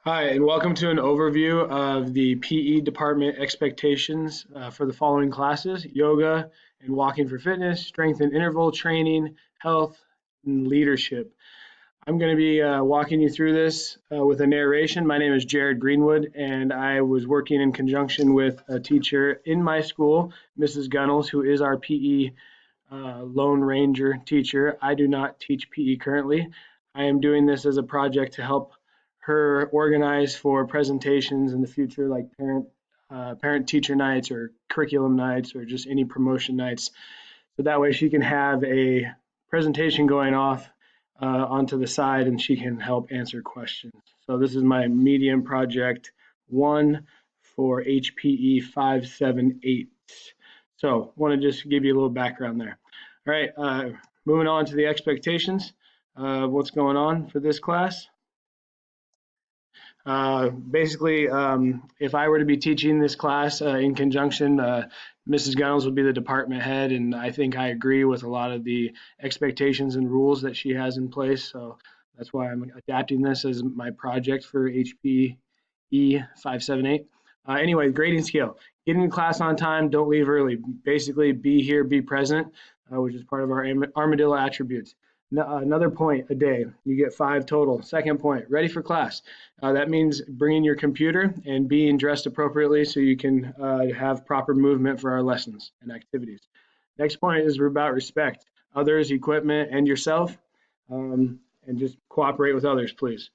Hi, and welcome to an overview of the PE department expectations for the following classes: yoga and walking for fitness, strength and interval training, health, and leadership. I'm going to be walking you through this with a narration. My name is Jared Greenwood, and I was working in conjunction with a teacher in my school, Mrs. Gunnels, who is our PE Lone Ranger teacher. I do not teach PE currently. I am doing this as a project to help her organize for presentations in the future, like parent teacher nights or curriculum nights or just any promotion nights. So that way she can have a presentation going off onto the side and she can help answer questions. So this is my medium project one for HPE 578. So want to just give you a little background there. All right, moving on to the expectations of what's going on for this class. Basically, if I were to be teaching this class in conjunction, Mrs. Gunnels would be the department head, and I think I agree with a lot of the expectations and rules that she has in place. So that's why I'm adapting this as my project for HPE 578. Anyway, grading scale. Get in class on time, don't leave early. Basically, be here, be present, which is part of our armadillo attributes. Another point a day. You get 5 total. Second point, ready for class. That means bringing your computer and being dressed appropriately so you can have proper movement for our lessons and activities. Next point is about respect. Others, equipment, and yourself. And just cooperate with others, please.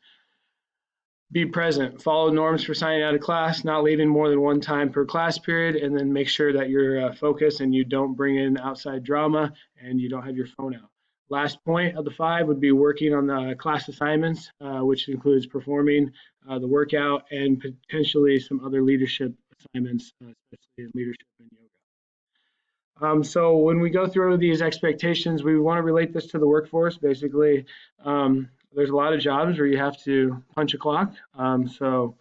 Be present. Follow norms for signing out of class, not leaving more than one time per class period, and then make sure that you're focused and you don't bring in outside drama and you don't have your phone out. Last point of the 5 would be working on the class assignments, which includes performing the workout and potentially some other leadership assignments, especially in leadership and yoga. So when we go through these expectations, we want to relate this to the workforce. Basically, there's a lot of jobs where you have to punch a clock. So,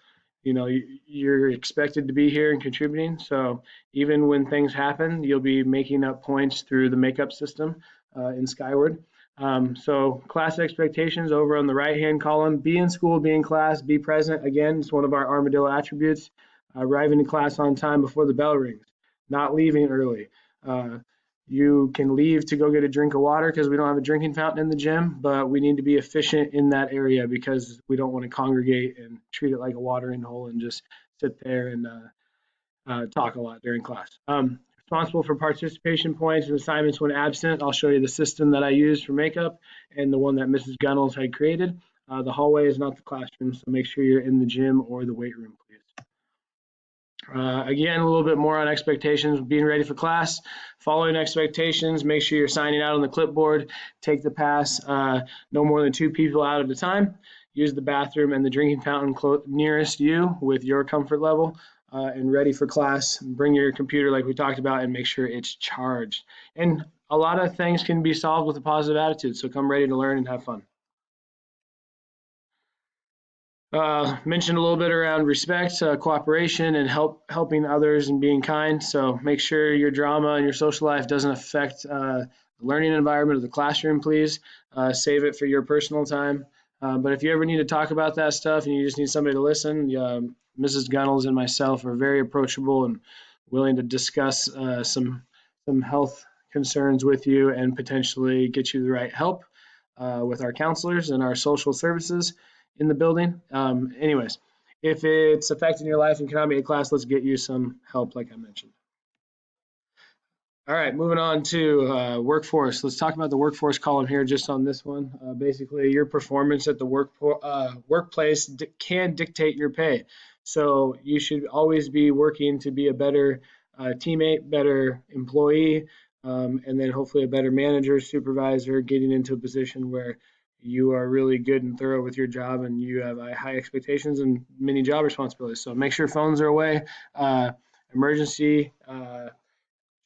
you're expected to be here and contributing. So even when things happen, you'll be making up points through the makeup system in Skyward. So class expectations over on the right-hand column: be in school, be in class, be present. Again, it's one of our armadillo attributes. Arriving to class on time before the bell rings, not leaving early. You can leave to go get a drink of water because we don't have a drinking fountain in the gym, but we need to be efficient in that area because we don't want to congregate and treat it like a watering hole and just sit there and talk a lot during class. Responsible for participation points and assignments when absent. I'll show you the system that I use for makeup and the one that Mrs. Gunnels had created. The hallway is not the classroom, so make sure you're in the gym or the weight room, please. Again, a little bit more on expectations, being ready for class, following expectations, make sure you're signing out on the clipboard, take the pass, no more than 2 people out at a time, use the bathroom and the drinking fountain nearest you with your comfort level, and ready for class. Bring your computer like we talked about and make sure it's charged. And a lot of things can be solved with a positive attitude, so come ready to learn and have fun. Mentioned a little bit around respect, cooperation, and helping others and being kind. So make sure your drama and your social life doesn't affect the learning environment of the classroom, please. Save it for your personal time. But if you ever need to talk about that stuff and you just need somebody to listen, Mrs. Gunnels and myself are very approachable and willing to discuss some health concerns with you and potentially get you the right help with our counselors and our social services in the building. Anyways, if it's affecting your life and cannot be a class, let's get you some help like I mentioned. All right, moving on to workforce. Let's talk about the workforce column here just on this one. Basically, your performance at the workplace can dictate your pay. So you should always be working to be a better teammate, better employee, and then hopefully a better manager, supervisor, getting into a position where you are really good and thorough with your job and you have high expectations and many job responsibilities. So make sure phones are away. Emergency,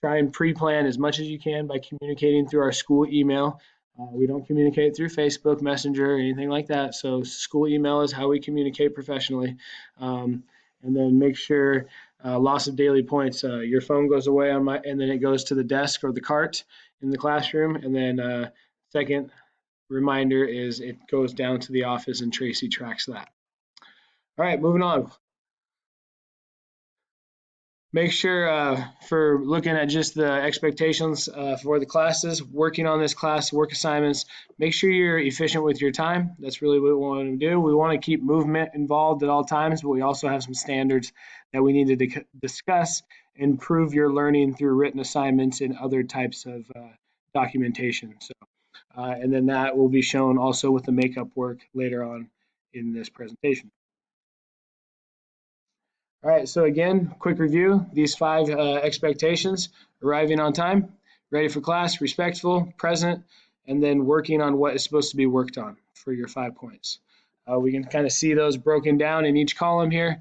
try and pre-plan as much as you can by communicating through our school email. We don't communicate through Facebook Messenger or anything like that. So school email is how we communicate professionally. And then make sure loss of daily points. Your phone goes away and then it goes to the desk or the cart in the classroom. And then second reminder is it goes down to the office and Tracy tracks that. All right, moving on. Make sure for looking at just the expectations for the classes, working on this class, work assignments, make sure you're efficient with your time. That's really what we want to do. We want to keep movement involved at all times, but we also have some standards that we need to discuss and improve your learning through written assignments and other types of documentation. So, and then that will be shown also with the makeup work later on in this presentation. All right, so again, quick review. These 5 expectations: arriving on time, ready for class, respectful, present, and then working on what is supposed to be worked on for your 5 points. We can kind of see those broken down in each column here.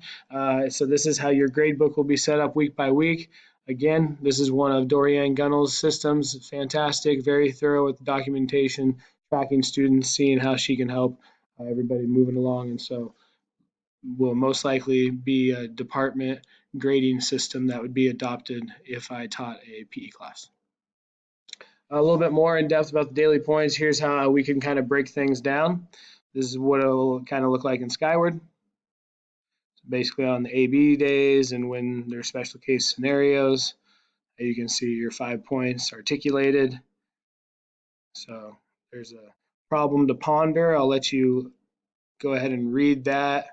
So this is how your grade book will be set up week by week. Again, this is one of Dorian Gunnell's systems. Fantastic, very thorough with documentation, tracking students, seeing how she can help everybody moving along. And so will most likely be a department grading system that would be adopted if I taught a PE class. A little bit more in depth about the daily points. Here's how we can kind of break things down. This is what it'll kind of look like in Skyward. Basically on the AB days and when there's special case scenarios, you can see your 5 points articulated. So there's a problem to ponder. I'll let you go ahead and read that.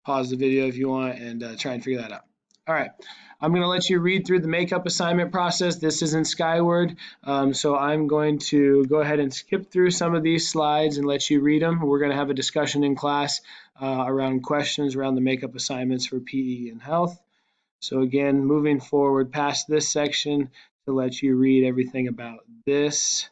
Pause the video if you want and try and figure that out. All right, I'm going to let you read through the makeup assignment process. This isn't Skyward, so I'm going to go ahead and skip through some of these slides and let you read them. We're going to have a discussion in class around questions around the makeup assignments for PE and health. So again, moving forward past this section to let you read everything about this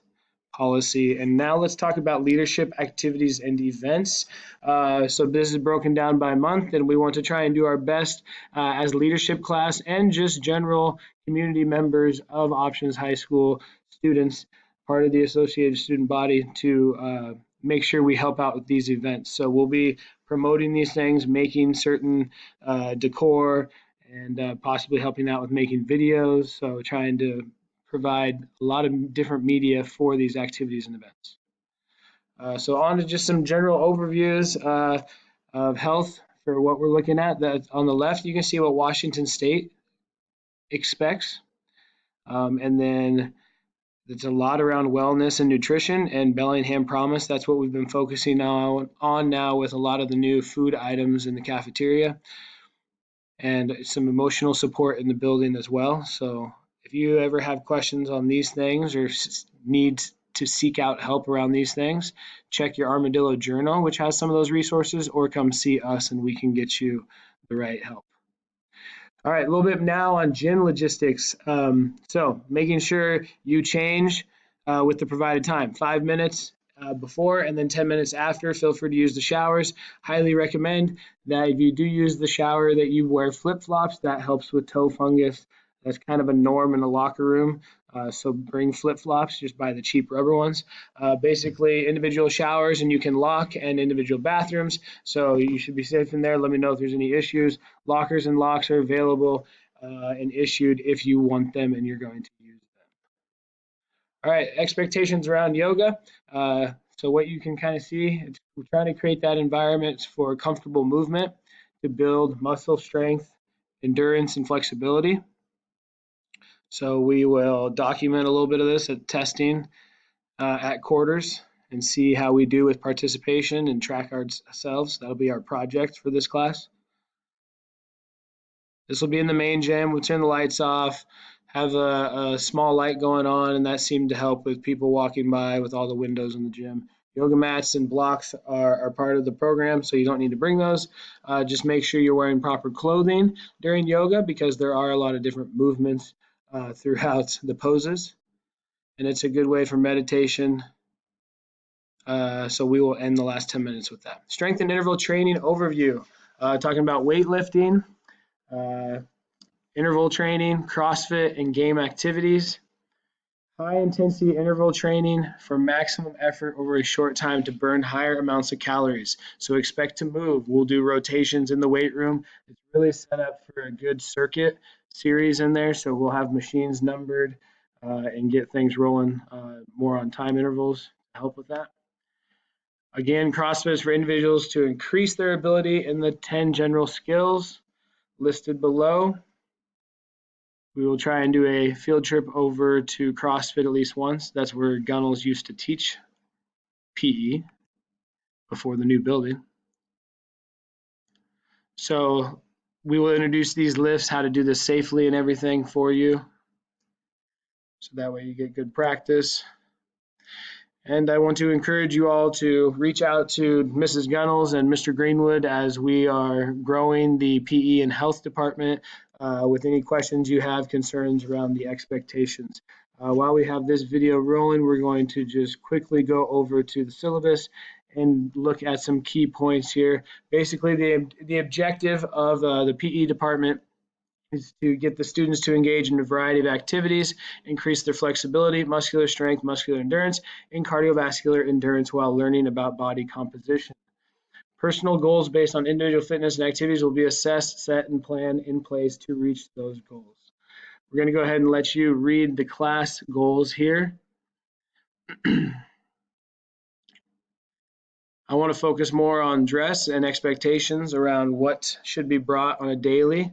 policy. And now let's talk about leadership activities and events. So this is broken down by month, and we want to try and do our best as leadership class and just general community members of Options High School students, part of the associated student body, to make sure we help out with these events. So we'll be promoting these things, making certain decor, and possibly helping out with making videos. So trying to provide a lot of different media for these activities and events. So on to just some general overviews of health for what we're looking at. That on the left, you can see what Washington State expects. And then there's a lot around wellness and nutrition, and Bellingham Promise. That's what we've been focusing on now with a lot of the new food items in the cafeteria, and some emotional support in the building as well. So if you ever have questions on these things or need to seek out help around these things, check your Armadillo Journal, which has some of those resources, or come see us and we can get you the right help. All right, a little bit now on gym logistics. So making sure you change with the provided time, 5 minutes before and then 10 minutes after. Feel free to use the showers. Highly recommend that if you do use the shower that you wear flip-flops. That helps with toe fungus. That's kind of a norm in the locker room. So bring flip-flops, just buy the cheap rubber ones. Basically individual showers, and you can lock, and individual bathrooms. So you should be safe in there. Let me know if there's any issues. Lockers and locks are available and issued if you want them and you're going to use them. All right, expectations around yoga. So what you can kind of see, we're trying to create that environment for comfortable movement to build muscle strength, endurance, and flexibility. So we will document a little bit of this at testing at quarters and see how we do with participation and track ourselves. That'll be our project for this class. This will be in the main gym. We'll turn the lights off, have a small light going on, and that seemed to help with people walking by with all the windows in the gym. Yoga mats and blocks are part of the program, so you don't need to bring those. Just make sure you're wearing proper clothing during yoga, because there are a lot of different movements throughout the poses, and it's a good way for meditation. So we will end the last 10 minutes with that. Strength and interval training overview, talking about weightlifting, interval training, CrossFit, and game activities. High intensity interval training for maximum effort over a short time to burn higher amounts of calories. So expect to move. We'll do rotations in the weight room. It's really set up for a good circuit series in there. So we'll have machines numbered and get things rolling more on time intervals to help with that. Again, CrossFit is for individuals to increase their ability in the 10 general skills listed below. We will try and do a field trip over to CrossFit at least once. That's where Gunnels used to teach PE before the new building. So we will introduce these lifts, how to do this safely and everything for you. So that way you get good practice. And I want to encourage you all to reach out to Mrs. Gunnels and Mr. Greenwood as we are growing the PE and health department with any questions you have, concerns around the expectations. While we have this video rolling, we're going to just quickly go over to the syllabus and look at some key points here. Basically, the objective of the PE department is to get the students to engage in a variety of activities, increase their flexibility, muscular strength, muscular endurance, and cardiovascular endurance while learning about body composition. Personal goals based on individual fitness and activities will be assessed, set, and planned in place to reach those goals. We're going to go ahead and let you read the class goals here. I want to focus more on dress and expectations around what should be brought on a daily.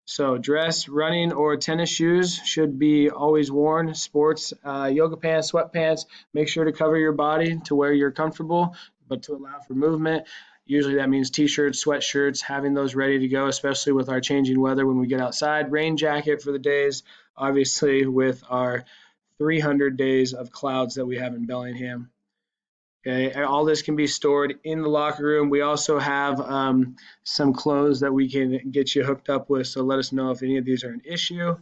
So dress, running, or tennis shoes should be always worn. Sports, yoga pants, sweatpants, make sure to cover your body to where you're comfortable, but to allow for movement. Usually that means t-shirts, sweatshirts, having those ready to go, especially with our changing weather when we get outside. Rain jacket for the days, obviously with our 300 days of clouds that we have in Bellingham. Okay, all this can be stored in the locker room. We also have some clothes that we can get you hooked up with, so let us know if any of these are an issue.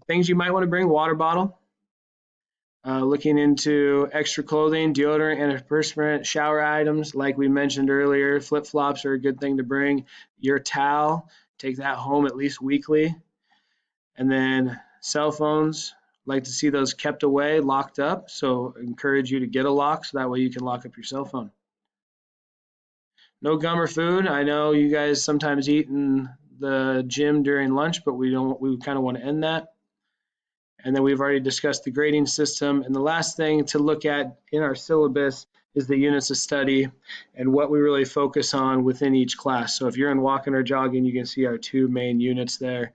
Things you might want to bring: water bottle, looking into extra clothing, deodorant, antiperspirant, shower items like we mentioned earlier. Flip-flops are a good thing to bring. Your towel, take that home at least weekly. And then cell phones, like to see those kept away, locked up. So encourage you to get a lock so that way you can lock up your cell phone. No gum or food. I know you guys sometimes eat in the gym during lunch, but we kind of want to end that. And then we've already discussed the grading system. And the last thing to look at in our syllabus is the units of study and what we really focus on within each class. So if you're in walking or jogging, you can see our two main units there.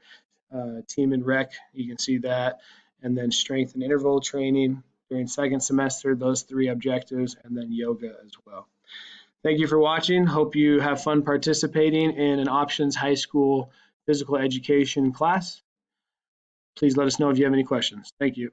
Team and rec, you can see that. And then strength and interval training during second semester, those three objectives, and then yoga as well. Thank you for watching. Hope you have fun participating in an Options High School physical education class. Please let us know if you have any questions. Thank you.